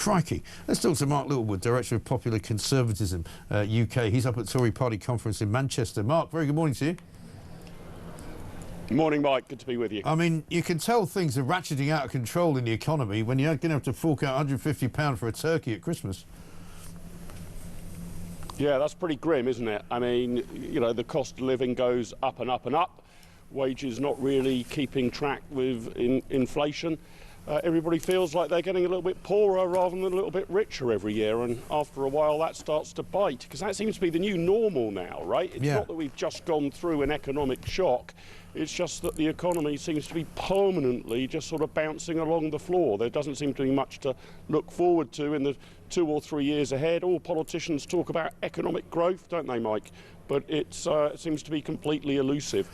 Crikey. Let's talk to Mark Littlewood, Director of Popular Conservatism UK. He's up at Tory Party Conference in Manchester. Mark, very good morning to you. Good morning, Mike. Good to be with you. I mean, you can tell things are ratcheting out of control in the economy when you're going to have to fork out £150 for a turkey at Christmas. Yeah, that's pretty grim, isn't it? I mean, you know, the cost of living goes up and up and up. Wages not really keeping track with inflation. Everybody feels like they're getting a little bit poorer rather than a little bit richer every year, and after a while that starts to bite, because that seems to be the new normal now, right? It's not that we've just gone through an economic shock, it's just that the economy seems to be permanently just sort of bouncing along the floor. There doesn't seem to be much to look forward to in the 2 or 3 years ahead. All politicians talk about economic growth, don't they, Mike? But it seems to be completely elusive.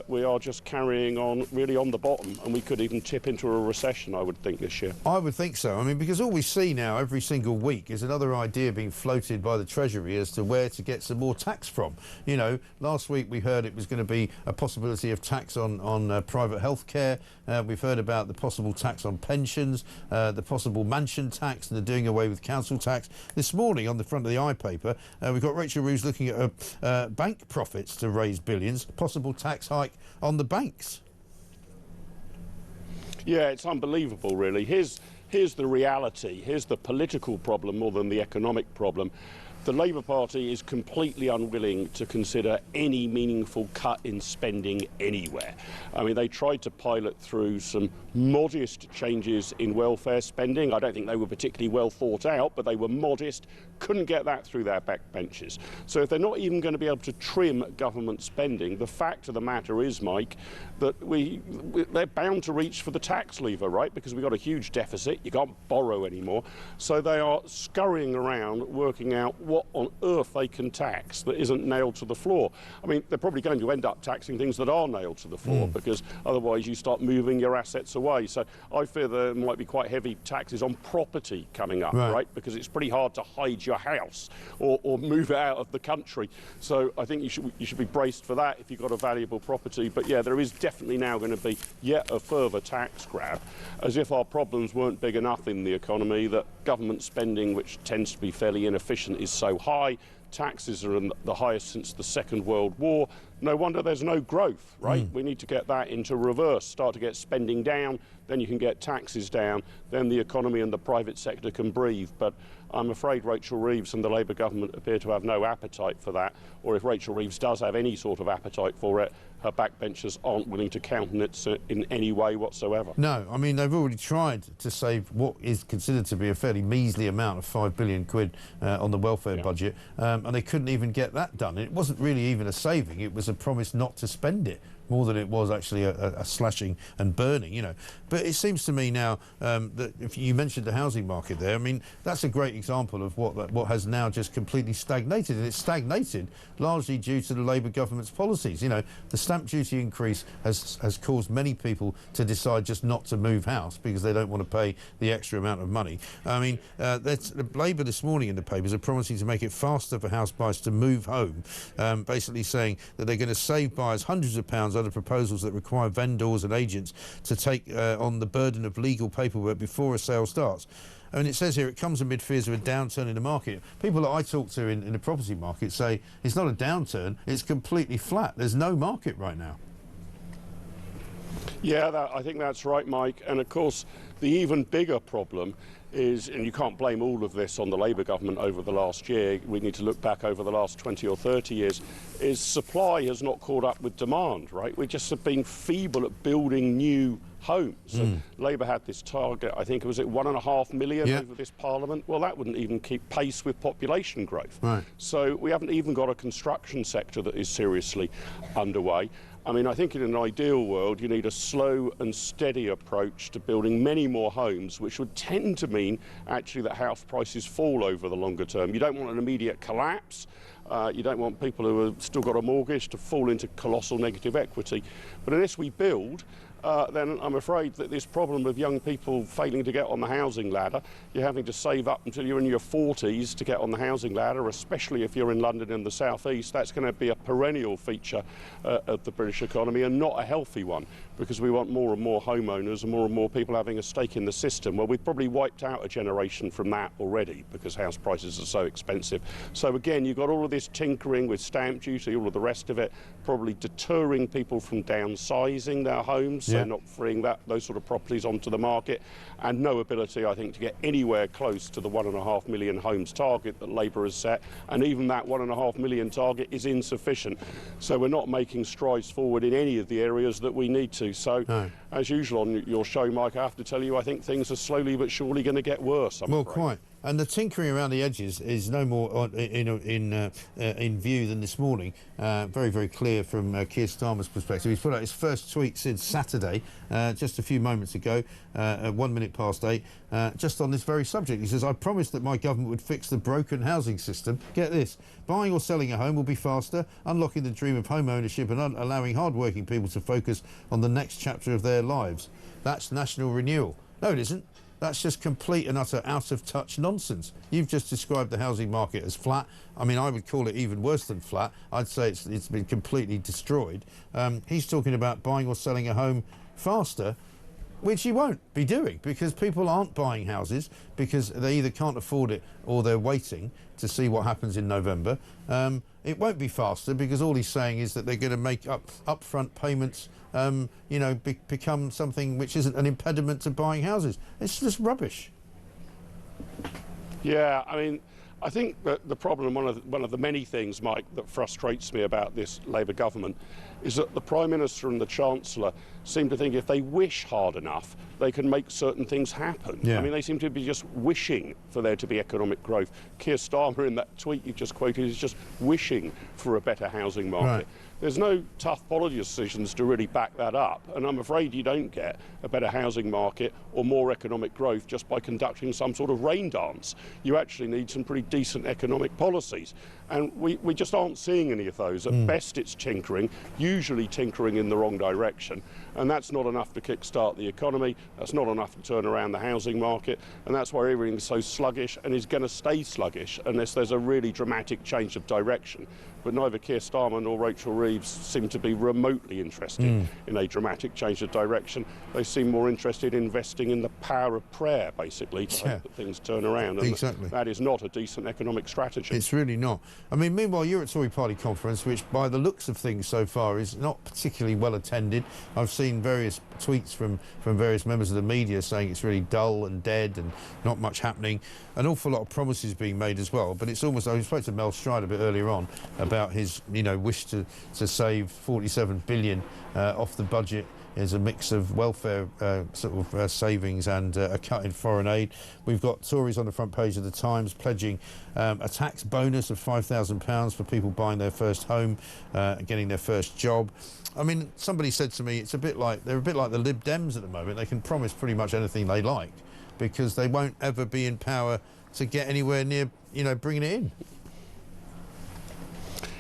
We are just carrying on really on the bottom, and we could even tip into a recession, I would think, this year. I would think so. I mean, because all we see now every single week is another idea being floated by the Treasury as to where to get some more tax from. You know, last week we heard it was going to be a possibility of tax on private health care. We've heard about the possible tax on pensions, the possible mansion tax, and the doing away with council tax. This morning on the front of the iPaper, we've got Rachel Reeves looking at bank profits to raise billions, possible tax hike on the banks. Yeah, it's unbelievable, really. Here's the reality. Here's the political problem more than the economic problem. The Labour Party is completely unwilling to consider any meaningful cut in spending anywhere. I mean, they tried to pilot through some modest changes in welfare spending. I don't think they were particularly well thought out, but they were modest. Couldn't get that through their backbenches. So if they're not even going to be able to trim government spending, the fact of the matter is, Mike, that they're bound to reach for the tax lever, right? Because we've got a huge deficit. You can't borrow anymore. So they are scurrying around working out what on earth they can tax that isn't nailed to the floor. I mean, they're probably going to end up taxing things that are nailed to the floor, because otherwise you start moving your assets away. So I fear there might be quite heavy taxes on property coming up, right? Because it's pretty hard to hide your house or move it out of the country. So I think you should be braced for that if you've got a valuable property. But yeah, there is definitely now going to be yet a further tax grab, as if our problems weren't big enough in the economy, that government spending, which tends to be fairly inefficient, is so high. Taxes are the highest since the Second World War. No wonder there's no growth, right? We need to get that into reverse, start to get spending down, then you can get taxes down, then the economy and the private sector can breathe. But I'm afraid Rachel Reeves and the Labour government appear to have no appetite for that, or if Rachel Reeves does have any sort of appetite for it, her backbenchers aren't willing to countenance it in any way whatsoever. No, I mean, they've already tried to save what is considered to be a fairly measly amount of £5 billion on the welfare budget, and they couldn't even get that done. It wasn't really even a saving, it was a promise not to spend it, more than it was actually a slashing and burning, you know. But it seems to me now that if you mentioned the housing market there, I mean, that's a great example of what has now just completely stagnated, and it's stagnated largely due to the Labour government's policies. You know, the stamp duty increase has caused many people to decide just not to move house because they don't want to pay the extra amount of money. I mean, Labour this morning in the papers are promising to make it faster for house buyers to move home, basically saying that they're going to save buyers hundreds of pounds under proposals that require vendors and agents to take on the burden of legal paperwork before a sale starts. I mean, it says here it comes amid fears of a downturn in the market. People that I talk to in the property market say it's not a downturn, it's completely flat. There's no market right now. Yeah, I think that's right, Mike. And of course, the even bigger problem is, and you can't blame all of this on the Labour government over the last year, we need to look back over the last 20 or 30 years, is supply has not caught up with demand, right? We just have been feeble at building new homes. So Labour had this target, I think it was at 1.5 million over this Parliament. Well, that wouldn't even keep pace with population growth. So we haven't even got a construction sector that is seriously underway. I mean, I think in an ideal world, you need a slow and steady approach to building many more homes, which would tend to mean actually that house prices fall over the longer term. You don't want an immediate collapse. You don't want people who have still got a mortgage to fall into colossal negative equity. But unless we build, then I'm afraid that this problem of young people failing to get on the housing ladder, you're having to save up until you're in your 40s to get on the housing ladder, especially if you're in London and the South East. That's going to be a perennial feature of the British economy, and not a healthy one. because we want more and more homeowners and more people having a stake in the system. Well, we've probably wiped out a generation from that already because house prices are so expensive. So again, you've got all of this tinkering with stamp duty, all of the rest of it, probably deterring people from downsizing their homes, so not freeing those sort of properties onto the market, and no ability, I think, to get anywhere close to the 1.5 million homes target that Labour has set, and even that 1.5 million target is insufficient. So we're not making strides forward in any of the areas that we need to. So, as usual on your show, Mike, I have to tell you, I think things are slowly but surely going to get worse. I'm afraid. Quite. And the tinkering around the edges is no more in view than this morning. Very, very clear from Keir Starmer's perspective. He's put out his first tweet since Saturday, just a few moments ago, at 8:01, just on this very subject. He says, "I promised that my government would fix the broken housing system. Get this, buying or selling a home will be faster, unlocking the dream of home ownership and allowing hard-working people to focus on the next chapter of their lives." That's national renewal. No, it isn't. That's just complete and utter out-of-touch nonsense. You've just described the housing market as flat. I mean, I would call it even worse than flat. I'd say it's been completely destroyed. He's talking about buying or selling a home faster, which he won't be doing because people aren't buying houses because they either can't afford it or they're waiting to see what happens in November. It won't be faster because all he's saying is that they're going to make upfront payments become something which isn't an impediment to buying houses. It's just rubbish. Yeah, I mean, I think that the problem, one of the many things, Mike, that frustrates me about this Labour government is that the Prime Minister and the Chancellor seem to think if they wish hard enough, they can make certain things happen. Yeah. I mean, they seem to be just wishing for there to be economic growth. Keir Starmer, in that tweet you just quoted, is just wishing for a better housing market. Right. There's no tough policy decisions to really back that up, and I'm afraid you don't get a better housing market or more economic growth just by conducting some sort of rain dance. You actually need some pretty decent economic policies, and we just aren't seeing any of those. At best it's tinkering, usually tinkering in the wrong direction, and that's not enough to kickstart the economy, that's not enough to turn around the housing market, and that's why everything's so sluggish and is going to stay sluggish unless there's a really dramatic change of direction. But neither Keir Starmer nor Rachel Reeves seem to be remotely interested in a dramatic change of direction. They seem more interested in investing in the power of prayer, basically, to hope that things turn around. And exactly. That is not a decent economic strategy. It's really not. I mean, meanwhile, you're at Tory party conference, which by the looks of things so far is not particularly well attended. I've seen various tweets from various members of the media saying it's really dull and dead and not much happening. An awful lot of promises being made as well, but it's almost, I spoke to Mel Stride a bit earlier on about his wish to save 47 billion off the budget as a mix of welfare savings and a cut in foreign aid. We've got Tories on the front page of the Times pledging a tax bonus of £5,000 for people buying their first home, getting their first job. I mean, somebody said to me, they're a bit like the Lib Dems at the moment. They can promise pretty much anything they like because they won't ever be in power to get anywhere near, bringing it in.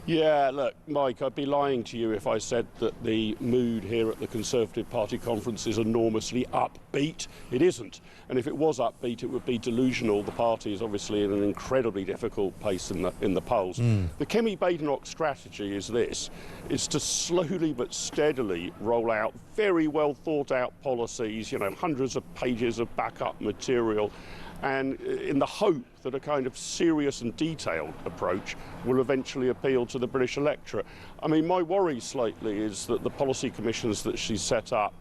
Yeah, look, Mike, I'd be lying to you if I said that the mood here at the Conservative Party conference is enormously upbeat. It isn't. And if it was upbeat, it would be delusional. The party is obviously in an incredibly difficult place in the polls. The Kemi Badenoch strategy is this. It's to slowly but steadily roll out very well thought out policies, hundreds of pages of backup material, and in the hope that a kind of serious and detailed approach will eventually appeal to the British electorate. I mean, my worry slightly is that the policy commissions that she's set up,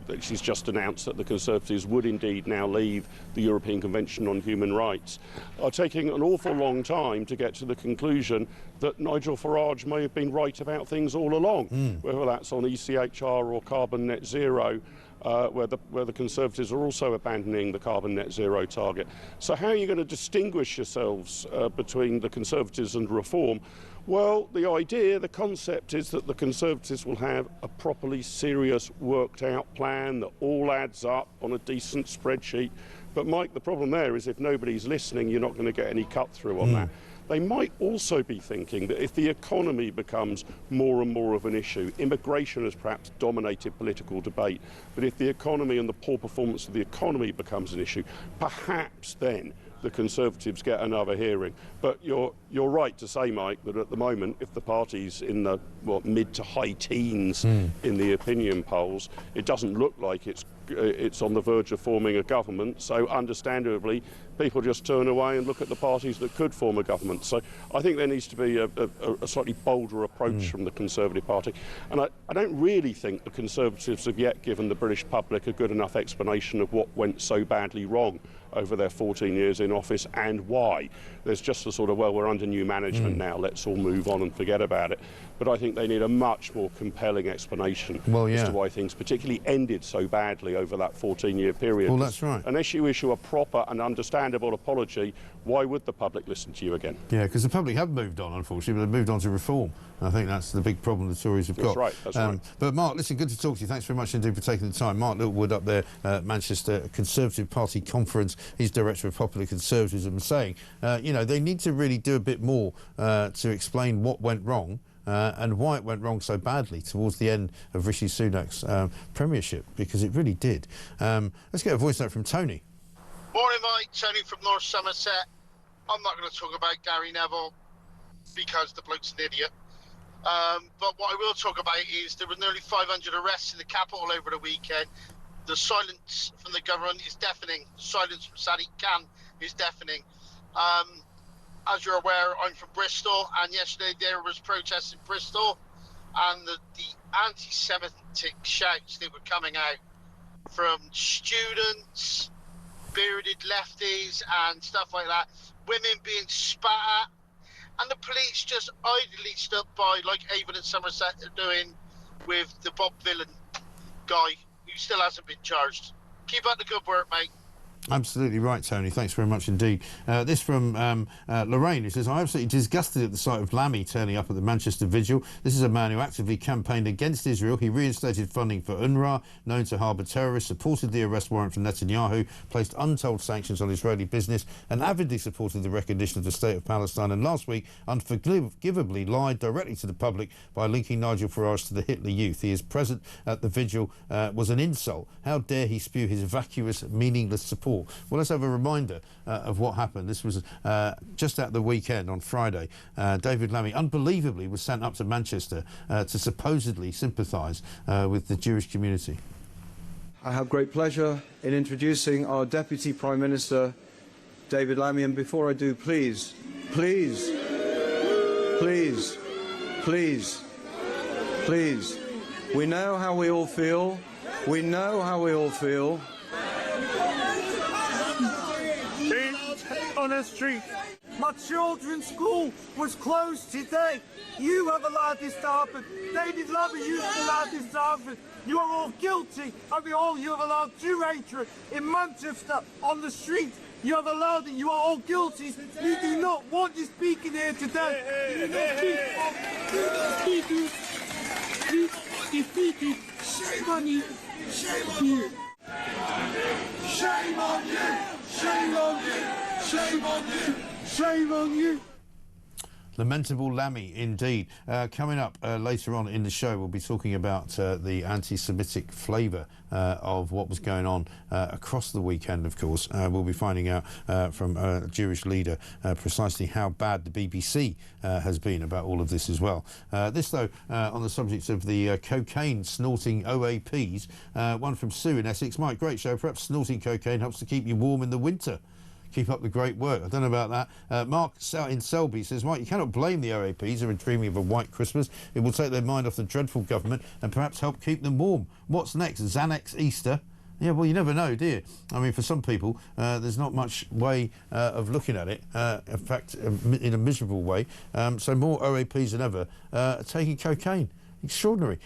that she's just announced that the Conservatives would indeed now leave the European Convention on Human Rights, are taking an awful long time to get to the conclusion that Nigel Farage may have been right about things all along, whether that's on ECHR or carbon net zero, where the Conservatives are also abandoning the carbon net zero target. So how are you going to distinguish yourselves between the Conservatives and Reform? Well, the concept is that the Conservatives will have a properly serious, worked-out plan that all adds up on a decent spreadsheet. But, Mike, the problem there is if nobody's listening, you're not going to get any cut-through on that. They might also be thinking that if the economy becomes more and more of an issue, immigration has perhaps dominated political debate, but if the economy and the poor performance of the economy becomes an issue, perhaps then the Conservatives get another hearing. But you're right to say, Mike, that at the moment, if the party's in the mid to high teens in the opinion polls, it doesn't look like it's on the verge of forming a government. So understandably, people just turn away and look at the parties that could form a government. So I think there needs to be a slightly bolder approach from the Conservative Party. And I don't really think the Conservatives have yet given the British public a good enough explanation of what went so badly wrong over their 14 years in office and why. There's just a sort of, well, we're under new management now, let's all move on and forget about it. But I think they need a much more compelling explanation as to why things particularly ended so badly over that 14-year period. Well, that's right. Unless you issue a proper and understandable apology, why would the public listen to you again? Yeah, because the public have moved on, unfortunately, but they've moved on to reform. I think that's the big problem the Tories have got. That's right. But Mark, listen, good to talk to you. Thanks very much indeed for taking the time. Mark Littlewood up there at Manchester Conservative Party Conference. He's Director of Popular Conservatism, saying, they need to really do a bit more to explain what went wrong and why it went wrong so badly towards the end of Rishi Sunak's premiership, because it really did. Let's get a voice note from Tony. Morning, Mike. Tony from North Somerset. I'm not going to talk about Gary Neville because the bloke's an idiot. But what I will talk about is there were nearly 500 arrests in the capital over the weekend. The silence from the government is deafening. The silence from Sadiq Khan is deafening. As you're aware, I'm from Bristol, and yesterday there was protests in Bristol, and the anti-Semitic shouts that were coming out from students, bearded lefties and stuff like that, women being spat at, and the police just idly stood by, like Avon and Somerset are doing with the Bob Villan guy who still hasn't been charged. Keep up the good work, mate. Absolutely right, Tony. Thanks very much indeed. This from Lorraine, who says, I'm absolutely disgusted at the sight of Lammy turning up at the Manchester Vigil. This is a man who actively campaigned against Israel. He reinstated funding for UNRWA, known to harbour terrorists, supported the arrest warrant for Netanyahu, placed untold sanctions on Israeli business, and avidly supported the recognition of the State of Palestine. And last week, unforgivably lied directly to the public by linking Nigel Farage to the Hitler Youth. He is present at the vigil was an insult. How dare he spew his vacuous, meaningless support? Well, let's have a reminder of what happened. This was just at the weekend on Friday. David Lammy, unbelievably, was sent up to Manchester to supposedly sympathise with the Jewish community. I have great pleasure in introducing our Deputy Prime Minister, David Lammy. And before I do, please, please, please, please, please, we know how we all feel. We know how we all feel. On the street. My children's school was closed today. You have allowed this to happen. David Lammy, you have allowed this to happen. You are all guilty of it all. You have allowed Jew hatred in Manchester on the street. You have allowed it. You are all guilty. You do not want you speaking here today. You do not speak. You defeated. Shame on you. Shame on you. Shame on you. Shame on you. Shame on you! Shame on you! Lamentable Lammy, indeed. Coming up later on in the show, we'll be talking about the anti-Semitic flavour of what was going on across the weekend, of course. We'll be finding out from a Jewish leader precisely how bad the BBC has been about all of this as well. This, though, on the subject of the cocaine-snorting OAPs, one from Sue in Essex. Mike, great show. Perhaps snorting cocaine helps to keep you warm in the winter. Keep up the great work. I don't know about that. Mark in Selby says, Mike, you cannot blame the OAPs who are dreaming of a white Christmas. It will take their mind off the dreadful government and perhaps help keep them warm. What's next? Xanax Easter? Yeah, well, you never know, do you? I mean, for some people, there's not much way of looking at it. In fact, in a miserable way. So more OAPs than ever are taking cocaine. Extraordinary.